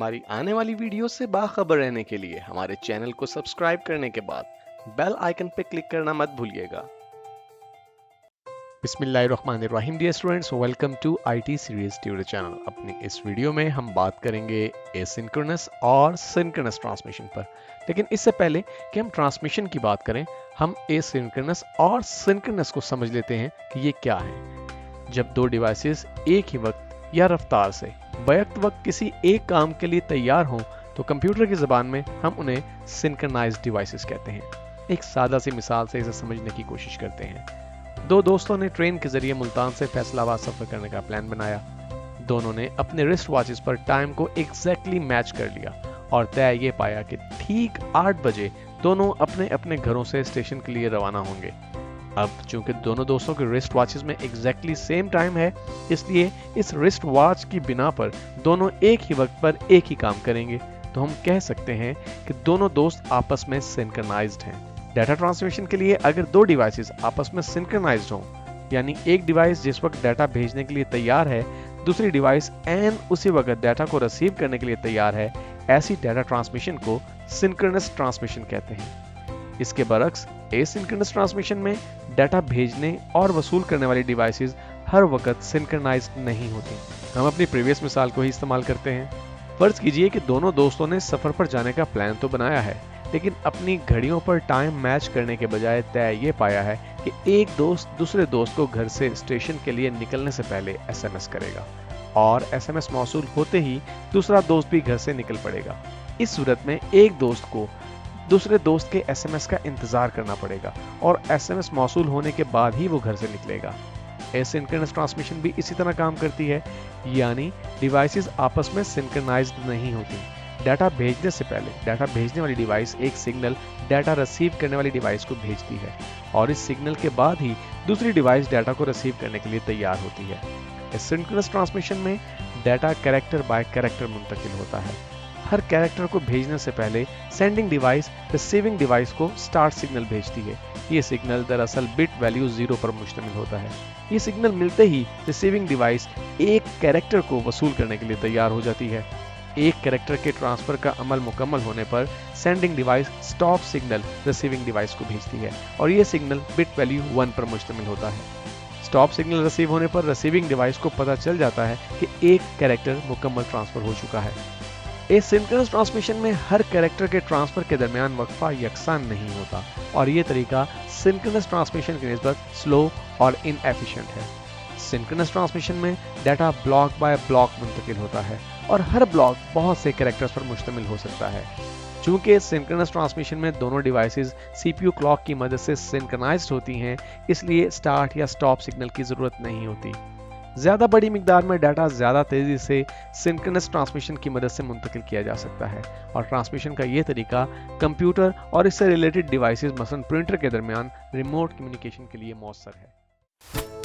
हमारी आने वाली वीडियो से बाखबर रहने के लिए हमारे चैनल को सब्सक्राइब करने के बाद बेल आइकन पे क्लिक करना मत भूलिएगा। बिस्मिल्लाहिर्रहमानिर्रहीम dear students, welcome to IT series tutor channel. अपनी इस वीडियो में हम बात करेंगे एसिंक्रोनस और सिंक्रोनस ट्रांसमिशन पर। लेकिन इससे पहले कि हम ट्रांसमिशन की बात करें, हम एसिंक्रोनस और सिंक्रोनस को समझ लेते हैं कि ये क्या है। जब दो डिवाइसेस एक ही वक्त या रफ्तार से बैक वक्त किसी एक काम के लिए तैयार हों तो कंप्यूटर की ज़बान में हम उन्हें सिंक्रोनाइज्ड डिवाइसेस कहते हैं। एक सादा सी मिसाल से इसे समझने की कोशिश करते हैं। दो दोस्तों ने ट्रेन के जरिए मुल्तान से फैसलाबाद सफर करने का प्लान बनाया। दोनों ने अपने रिस्ट वॉचेस पर टाइम को एग्जैक्टली मैच कर लिया और तय ये पाया कि ठीक 8 बजे दोनों अपने अपने घरों से स्टेशन के लिए रवाना होंगे। अब चूंकि दोनों दोस्तों के रिस्ट वॉचेस में एग्जैक्टली सेम टाइम है, इसलिए इस रिस्ट वॉच की बिना पर दोनों एक ही वक्त पर एक ही काम करेंगे। तो हम कह सकते हैं कि दोनों दोस्त आपस में सिंक्रोनाइज्ड हैं। डाटा ट्रांसमिशन के लिए अगर दो डिवाइसेस आपस में सिंक्रोनाइज्ड हों, यानी एक डिवाइस जिस वक्त डाटा भेजने के लिए तैयार है, दूसरी डिवाइस एन उसी वक्त डाटा को रिसीव करने के लिए तैयार है, ऐसी डाटा ट्रांसमिशन को सिंक्रोनस ट्रांसमिशन कहते हैं। इसके बरक्स एसिंक्रोनस ट्रांसमिशन में डाटा भेजने और वसूल करने वाली डिवाइसेस हर वक्त सिंक्रोनाइज्ड नहीं होती। हम अपनी प्रीवियस मिसाल को ही इस्तेमाल करते हैं। फर्ज कीजिए कि दोनों दोस्तों ने सफर पर जाने का प्लान तो बनाया है, लेकिन अपनी घड़ियों पर टाइम मैच करने के बजाय तय ये पाया है कि एक दोस्त दूसरे दोस्त को घर से स्टेशन के लिए निकलने से पहले एसएमएस करेगा और एसएमएस मौसूल होते ही दूसरा दोस्त भी घर से निकल पड़ेगा। इस सूरत में एक दोस्त को दूसरे दोस्त के एसएमएस का इंतजार करना पड़ेगा और एसएमएस मौसूल होने के बाद ही वो घर से निकलेगा। एसिंक्रोनस ट्रांसमिशन भी इसी तरह काम करती है, यानी डिवाइसेस आपस में सिंक्रोनाइज्ड नहीं होती। डाटा भेजने से पहले डाटा भेजने वाली डिवाइस एक सिग्नल डाटा रिसीव करने वाली डिवाइस को भेजती है और इस सिग्नल के बाद ही दूसरी डिवाइस डाटा को रिसीव करने के लिए तैयार होती है। एसिंक्रोनस ट्रांसमिशन में डाटा कैरेक्टर बाय कैरेक्टर मुंतकिल होता है। हर कैरेक्टर को भेजने से पहले सेंडिंग डिवाइस रिसीविंग डिवाइस को स्टार्ट सिग्नल भेजती है। ये सिग्नल दरअसल बिट वैल्यू 0 पर मुश्तमिल होता है। ये सिग्नल मिलते ही रिसीविंग डिवाइस एक कैरेक्टर को वसूल करने के लिए तैयार हो जाती है। एक कैरेक्टर के ट्रांसफर का अमल मुकम्मल होने पर sending device stop signal receiving device को भेजती है और ये सिग्नल बिट वैल्यू 1 पर मुश्तमिल होता है। स्टॉप सिग्नल रिसीव होने पर रिसीविंग डिवाइस को पता चल जाता है कि एक कैरेक्टर मुकम्मल ट्रांसफर हो चुका है। एसिंक्रोनस ट्रांसमिशन में हर कैरेक्टर के ट्रांसफर के दरमियान वक्फा यकसान नहीं होता और ये तरीका सिंक्रोनस ट्रांसमिशन की निस्बत स्लो और इनएफिशिएंट है। सिंक्रोनस ट्रांसमिशन में डाटा ब्लॉक बाय ब्लॉक मुंतकिल होता है और हर ब्लॉक बहुत से कैरेक्टर्स पर मुश्तमिल हो सकता है। चूंकि सिंक्रोनस ट्रांसमिशन में दोनों डिवाइसेस सीपीयू क्लॉक की मदद से सिंक्रोनाइज्ड होती हैं, इसलिए स्टार्ट या स्टॉप सिग्नल की जरूरत नहीं होती। ज्यादा बड़ी मिकदार में डाटा ज्यादा तेजी से सिंक्रोनस ट्रांसमिशन की मदद से मुंतकिल किया जा सकता है और ट्रांसमिशन का ये तरीका कंप्यूटर और इससे रिलेटेड डिवाइसेस मसलन प्रिंटर के दरमियान रिमोट कम्युनिकेशन के लिए मौसर है।